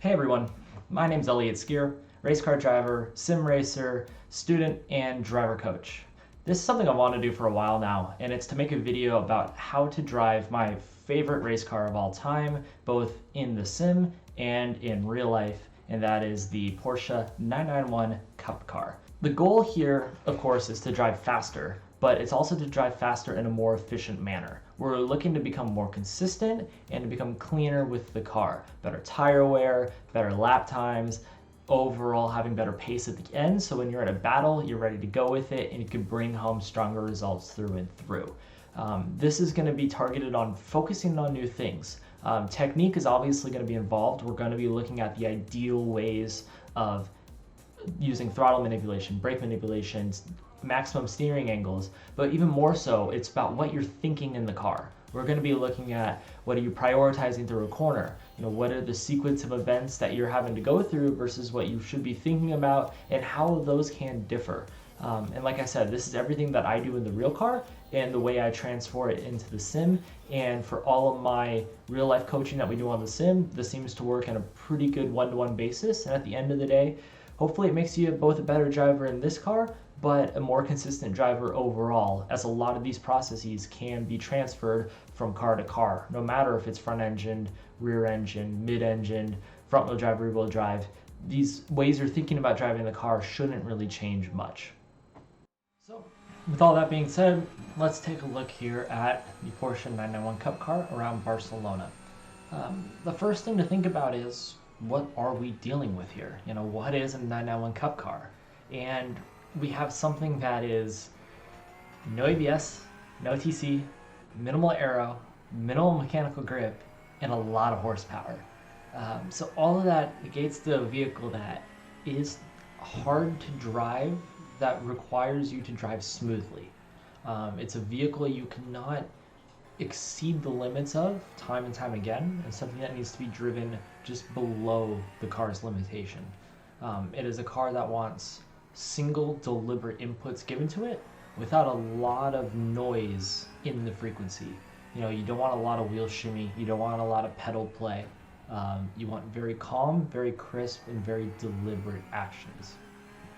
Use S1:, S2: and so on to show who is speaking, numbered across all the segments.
S1: Hey everyone, my name's Elliott Skeer, race car driver, sim racer, student, and driver coach. This is something I've wanted to do for a while now, and it's to make a video about how to drive my favorite race car of all time, both in the sim and in real life, and that is the Porsche 991 Cup car. The goal here, of course, is to drive faster, but it's also to drive faster in a more efficient manner. We're looking to become more consistent and to become cleaner with the car. Better tire wear, better lap times, overall having better pace at the end, so when you're at a battle, you're ready to go with it and you can bring home stronger results through and through. This is going to be targeted on focusing on new things. Technique is obviously going to be involved. We're going to be looking at the ideal ways of using throttle manipulation, brake manipulations, maximum steering angles, but even more so, it's about what you're thinking in the car. We're going to be looking at what are you prioritizing through a corner, what are the sequence of events that you're having to go through versus what you should be thinking about and how those can differ. And like I said, this is everything that I do in the real car and the way I transfer it into the sim. And for all of my real life coaching that we do on the sim, this seems to work on a pretty good one-to-one basis. And at the end of the day, hopefully it makes you both a better driver in this car, but a more consistent driver overall, as a lot of these processes can be transferred from car to car, no matter if it's front-engined, rear-engined, mid-engined, front-wheel drive, rear-wheel drive. These ways you're thinking about driving the car shouldn't really change much. So, with all that being said, let's take a look here at the Porsche 991 Cup car around Barcelona. The first thing to think about is, what are we dealing with here? What is a 991 Cup car? And we have something that is no ABS, no TC, minimal aero, minimal mechanical grip, and a lot of horsepower. So all of that negates the vehicle that is hard to drive, that requires you to drive smoothly. It's a vehicle you cannot exceed the limits of time and time again, and something that needs to be driven just below the car's limitation. It is a car that wants single deliberate inputs given to it without a lot of noise in the frequency. You don't want a lot of wheel shimmy, you don't want a lot of pedal play. You want very calm, very crisp, and very deliberate actions.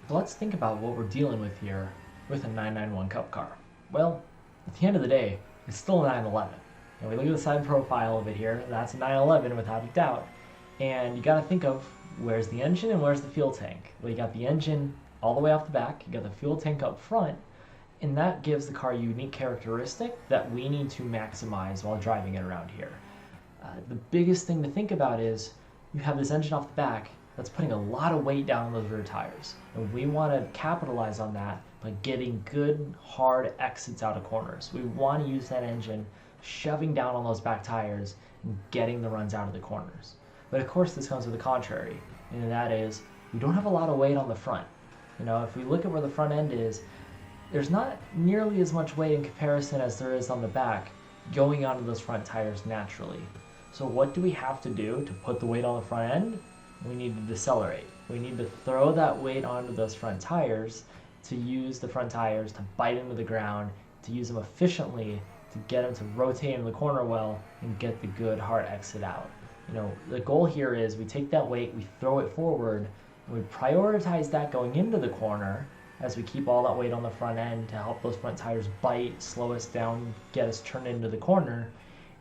S1: So let's think about what we're dealing with here with a 991 Cup car. Well, at the end of the day, it's still a 911. And we look at the side profile of it here, that's a 911 without a doubt. And you got to think of where's the engine and where's the fuel tank. Well, you got the engine all the way off the back, you got the fuel tank up front, and that gives the car a unique characteristic that we need to maximize while driving it around here. The biggest thing to think about is you have this engine off the back that's putting a lot of weight down on those rear tires, and we want to capitalize on that by getting good hard exits out of corners. We want to use that engine shoving down on those back tires and getting the runs out of the corners. But of course this comes with the contrary, and that is we don't have a lot of weight on the front. If we look at where the front end is, there's not nearly as much weight in comparison as there is on the back going onto those front tires naturally. So what do we have to do to put the weight on the front end? We need to decelerate. We need to throw that weight onto those front tires, to use the front tires to bite into the ground, to use them efficiently, to get them to rotate in the corner well and get the good hard exit out. The goal here is we take that weight, we throw it forward, and we prioritize that going into the corner as we keep all that weight on the front end to help those front tires bite, slow us down, get us turned into the corner,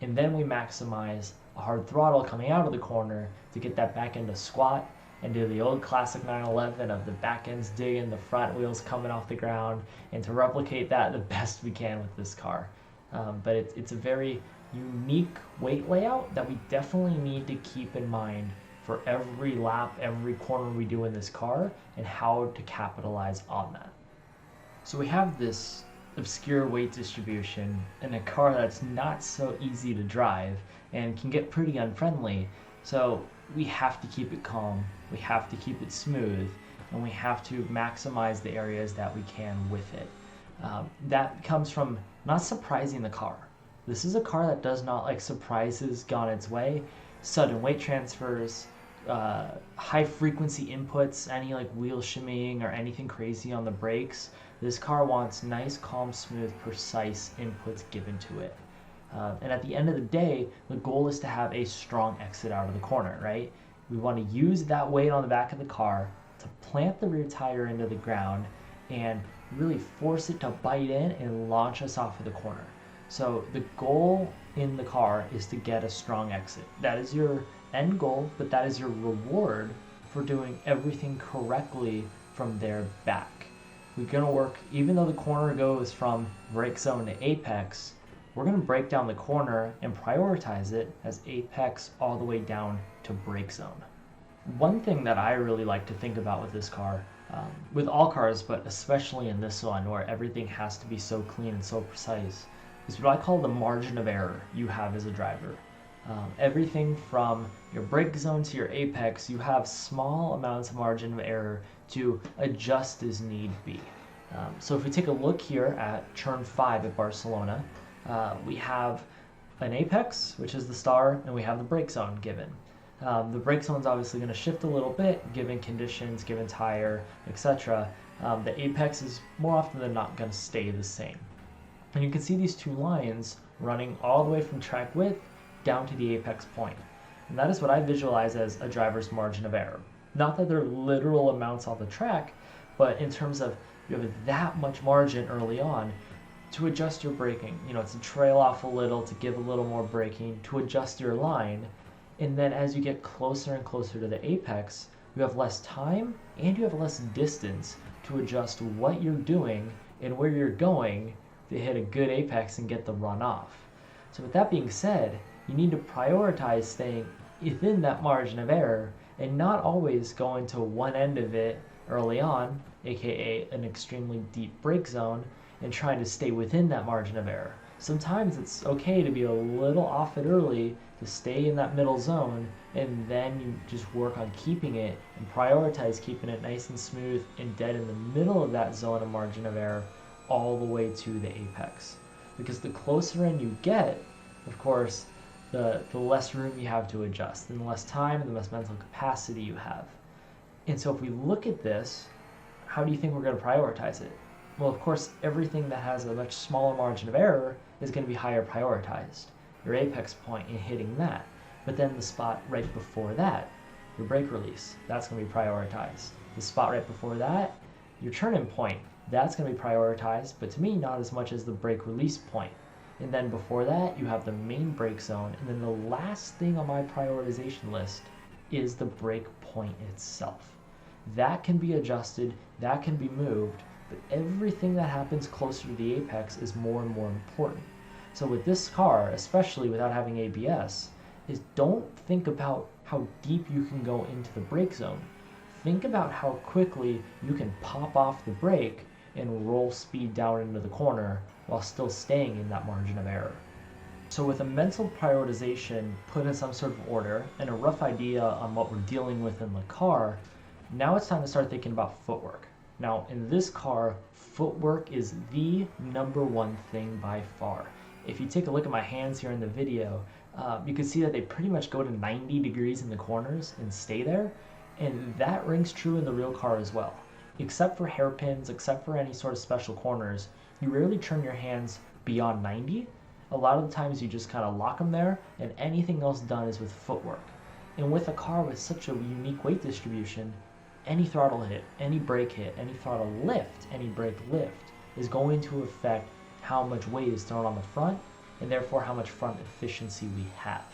S1: and then we maximize a hard throttle coming out of the corner to get that back end to squat and do the old classic 911 of the back end's digging, the front wheels coming off the ground, and to replicate that the best we can with this car. But it's a very unique weight layout that we definitely need to keep in mind for every lap, every corner we do in this car, and how to capitalize on that. So we have this obscure weight distribution in a car that's not so easy to drive and can get pretty unfriendly. So we have to keep it calm, we have to keep it smooth, and we have to maximize the areas that we can with it. That comes from not surprising the car. This is a car that does not like surprises gone its way, sudden weight transfers, high frequency inputs, any like wheel shimmying or anything crazy on the brakes. This car wants nice, calm, smooth, precise inputs given to it. And at the end of the day, the goal is to have a strong exit out of the corner, right? We want to use that weight on the back of the car to plant the rear tire into the ground and really force it to bite in and launch us off of the corner. So the goal in the car is to get a strong exit. That is your end goal, but that is your reward for doing everything correctly from there back. We're going to work, even though the corner goes from brake zone to apex, we're going to break down the corner and prioritize it as apex all the way down to brake zone. One thing that I really like to think about with this car, with all cars, but especially in this one where everything has to be so clean and so precise, is what I call the margin of error you have as a driver. Everything from your brake zone to your apex, you have small amounts of margin of error to adjust as need be. So if we take a look here at turn 5 at Barcelona, we have an apex, which is the star, and we have the brake zone given. The brake zone is obviously going to shift a little bit given conditions, given tire, etc. The apex is more often than not going to stay the same. And you can see these two lines running all the way from track width down to the apex point. And that is what I visualize as a driver's margin of error. Not that they're literal amounts on the track, but in terms of you have that much margin early on to adjust your braking, to trail off a little, to give a little more braking, to adjust your line. And then as you get closer and closer to the apex, you have less time and you have less distance to adjust what you're doing and where you're going to hit a good apex and get the run off. So with that being said, you need to prioritize staying within that margin of error and not always going to one end of it early on, aka an extremely deep brake zone, and trying to stay within that margin of error. Sometimes it's okay to be a little off it early, to stay in that middle zone, and then you just work on keeping it and prioritize keeping it nice and smooth and dead in the middle of that zone of margin of error all the way to the apex. Because the closer in you get, of course, the less room you have to adjust, and the less time and the less mental capacity you have. And so if we look at this, how do you think we're going to prioritize it? Well, of course, everything that has a much smaller margin of error is going to be higher prioritized. Your apex point and hitting that. But then the spot right before that, your brake release, that's going to be prioritized. The spot right before that, your turn-in point, that's going to be prioritized, but to me, not as much as the brake release point. And then before that, you have the main brake zone. And then the last thing on my prioritization list is the brake point itself. That can be adjusted, that can be moved, but everything that happens closer to the apex is more and more important. So with this car, especially without having ABS, is don't think about how deep you can go into the brake zone. Think about how quickly you can pop off the brake and roll speed down into the corner while still staying in that margin of error. So with a mental prioritization put in some sort of order and a rough idea on what we're dealing with in the car, now it's time to start thinking about footwork. Now in this car, footwork is the number one thing by far. If you take a look at my hands here in the video, you can see that they pretty much go to 90 degrees in the corners and stay there, and that rings true in the real car as well. Except for hairpins, except for any sort of special corners, you rarely turn your hands beyond 90. A lot of the times you just kind of lock them there, and anything else done is with footwork. And with a car with such a unique weight distribution, any throttle hit, any brake hit, any throttle lift, any brake lift is going to affect how much weight is thrown on the front, and therefore how much front efficiency we have.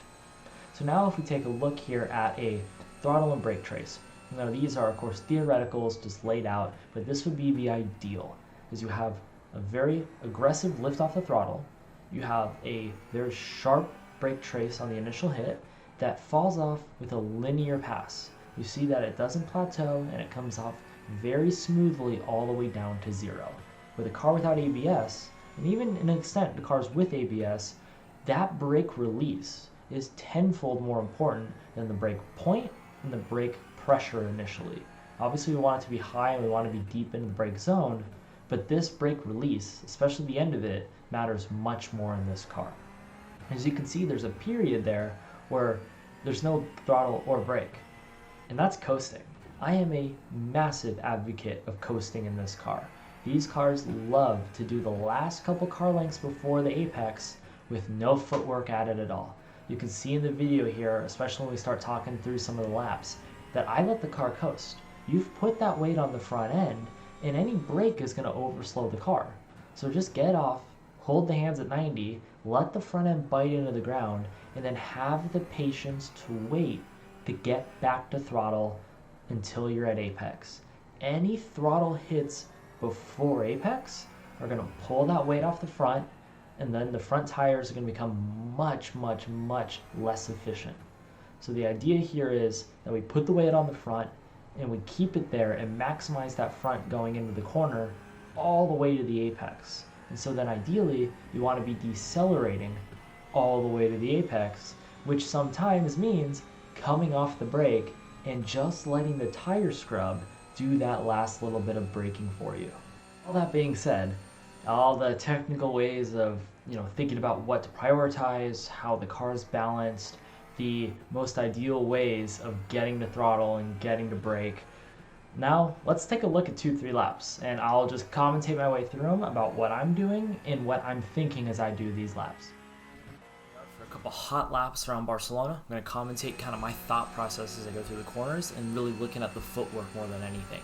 S1: So now if we take a look here at a throttle and brake trace, now these are of course theoreticals just laid out, but this would be the ideal, is you have a very aggressive lift off the throttle, you have a very sharp brake trace on the initial hit that falls off with a linear pass. You see that it doesn't plateau and it comes off very smoothly all the way down to zero. With a car without ABS, and even in an extent the cars with ABS, that brake release is tenfold more important than the brake point and the brake pressure initially. Obviously we want it to be high and we want to be deep into the brake zone, but this brake release, especially the end of it, matters much more in this car. As you can see, there's a period there where there's no throttle or brake, and that's coasting. I am a massive advocate of coasting in this car. These cars love to do the last couple car lengths before the apex with no footwork added at all. you can see in the video here, especially when we start talking through some of the laps, that I let the car coast. You've put that weight on the front end, and any brake is going to overslow the car. So just get off, hold the hands at 90, let the front end bite into the ground, and then have the patience to wait to get back to throttle until you're at apex. Any throttle hits before apex are going to pull that weight off the front, and then the front tires are going to become much, much, much less efficient. So the idea here is that we put the weight on the front and we keep it there and maximize that front going into the corner all the way to the apex. And so then ideally you want to be decelerating all the way to the apex, which sometimes means coming off the brake and just letting the tire scrub do that last little bit of braking for you. All that being said, all the technical ways of thinking about what to prioritize, how the car is balanced, the most ideal ways of getting to throttle and getting to brake. Now let's take a look at 2-3 laps, and I'll just commentate my way through them about what I'm doing and what I'm thinking as I do these laps. For a couple hot laps around Barcelona, I'm going to commentate kind of my thought process as I go through the corners and really looking at the footwork more than anything.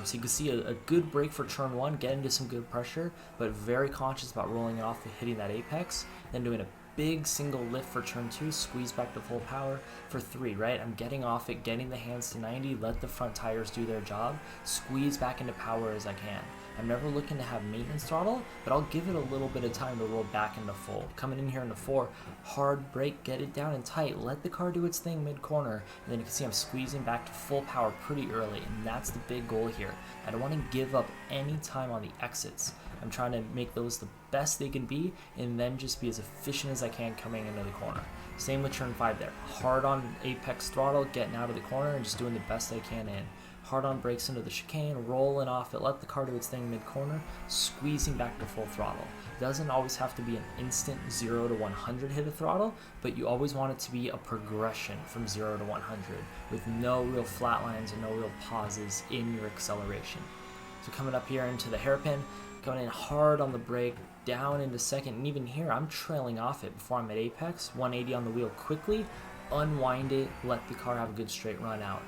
S1: So you can see a good brake for turn 1, get into some good pressure, but very conscious about rolling it off and hitting that apex, then doing a big single lift for turn 2, squeeze back to full power for 3, right? I'm getting off it, getting the hands to 90, let the front tires do their job, squeeze back into power as I can. I'm never looking to have maintenance throttle, but I'll give it a little bit of time to roll back into full. Coming in here into 4, hard brake, get it down and tight, let the car do its thing mid-corner, and then you can see I'm squeezing back to full power pretty early, and that's the big goal here. I don't want to give up any time on the exits. I'm trying to make those the best they can be, and then just be as efficient as I can coming into the corner. Same with turn 5 there. Hard on apex throttle, getting out of the corner, and just doing the best I can in. Hard on brakes into the chicane, rolling off it, let the car do its thing mid-corner, squeezing back to full throttle. It doesn't always have to be an instant 0 to 100 hit of throttle, but you always want it to be a progression from 0 to 100 with no real flat lines and no real pauses in your acceleration. So coming up here into the hairpin, coming in hard on the brake, down into second, and even here I'm trailing off it before I'm at apex, 180 on the wheel quickly, unwind it, let the car have a good straight run out.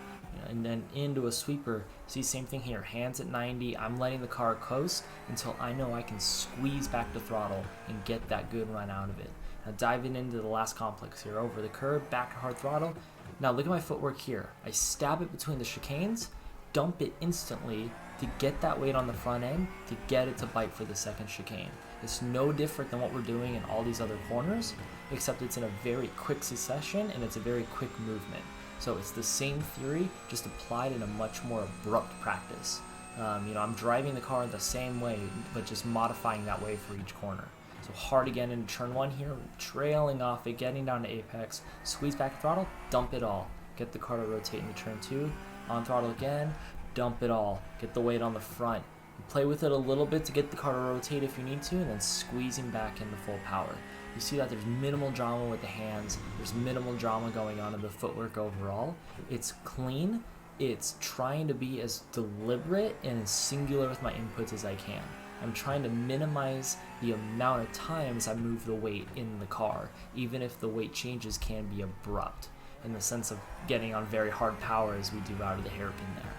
S1: And then into a sweeper, see same thing here, hands at 90, I'm letting the car coast until I know I can squeeze back to throttle and get that good run out of it. Now diving into the last complex here, over the curb, back to hard throttle. Now look at my footwork here, I stab it between the chicanes, dump it instantly to get that weight on the front end to get it to bite for the second chicane. It's no different than what we're doing in all these other corners, except it's in a very quick succession and it's a very quick movement. So it's the same theory, just applied in a much more abrupt practice. I'm driving the car the same way, but just modifying that way for each corner. So hard again into turn 1 here, trailing off it, getting down to apex, squeeze back throttle, dump it all. Get the car to rotate into turn 2, on throttle again, dump it all. Get the weight on the front. Play with it a little bit to get the car to rotate if you need to, and then squeezing back into full power. You see that there's minimal drama with the hands, there's minimal drama going on in the footwork overall. It's clean, it's trying to be as deliberate and as singular with my inputs as I can. I'm trying to minimize the amount of times I move the weight in the car, even if the weight changes can be abrupt, in the sense of getting on very hard power as we do out of the hairpin there.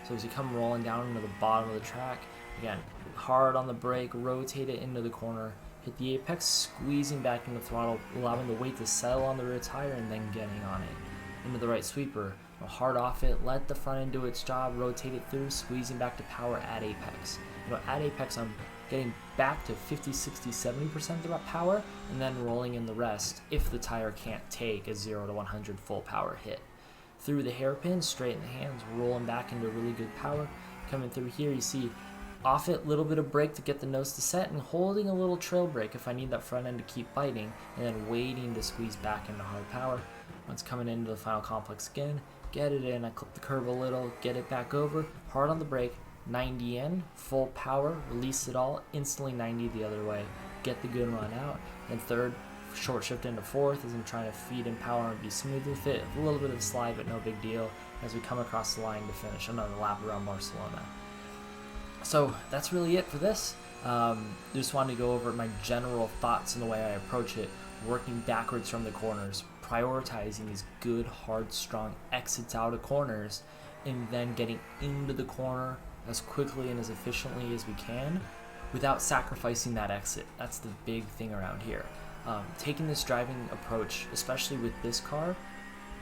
S1: So as you come rolling down into the bottom of the track, again, hard on the brake, rotate it into the corner, hit the apex, squeezing back into throttle, allowing the weight to settle on the rear tire and then getting on it. Into the right sweeper, hard off it, let the front end do its job, rotate it through, squeezing back to power at apex. At apex I'm getting back to 50, 60, 70% of the power, and then rolling in the rest if the tire can't take a 0 to 100 full power hit. Through the hairpin, straight in the hands, rolling back into really good power. Coming through here, you see off it, little bit of brake to get the nose to set, and holding a little trail brake if I need that front end to keep biting, and then waiting to squeeze back into hard power. Once coming into the final complex again, get it in, I clip the curve a little, get it back over, hard on the brake, 90 in, full power, release it all, instantly 90 the other way, get the good run out. And third, short shift into fourth as I'm trying to feed in power and be smooth with it. A little bit of a slide, but no big deal as we come across the line to finish another lap around Barcelona. So that's really it for this.
S2: Just wanted to go over my general thoughts and the way I approach it, working backwards from the corners, prioritizing these good, hard, strong exits out of corners, and then getting into the corner as quickly and as efficiently as we can without sacrificing that exit. That's the big thing around here. Taking this driving approach, especially with this car,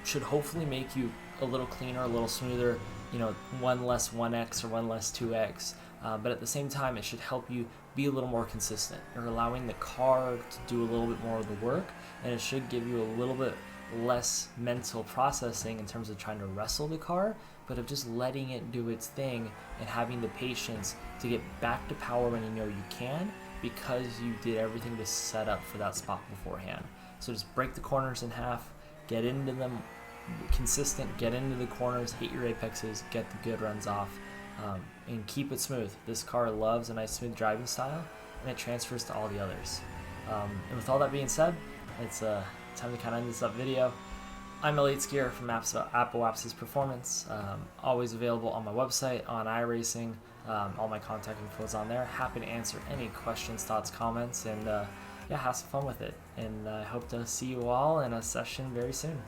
S2: should hopefully make you a little cleaner, a little smoother, one less 1x or one less 2x. But at the same time, it should help you be a little more consistent. You're allowing the car to do a little bit more of the work, and it should give you a little bit less mental processing in terms of trying to wrestle the car, but of just letting it do its thing and having the patience to get back to power when you know you can, because you did everything to set up for that spot beforehand. So just break the corners in half, get into them consistent, get into the corners, hit your apexes, get the good runs off, and keep it smooth. This car loves a nice smooth driving style, and it transfers to all the others. And with all that being said, it's time to kind of end this up video. I'm Elliott Skeer from Apple Apps' Performance. Always available on my website, on iRacing. All my contact info is on there. Happy to answer any questions, thoughts, comments, and have some fun with it. And I hope to see you all in a session very soon.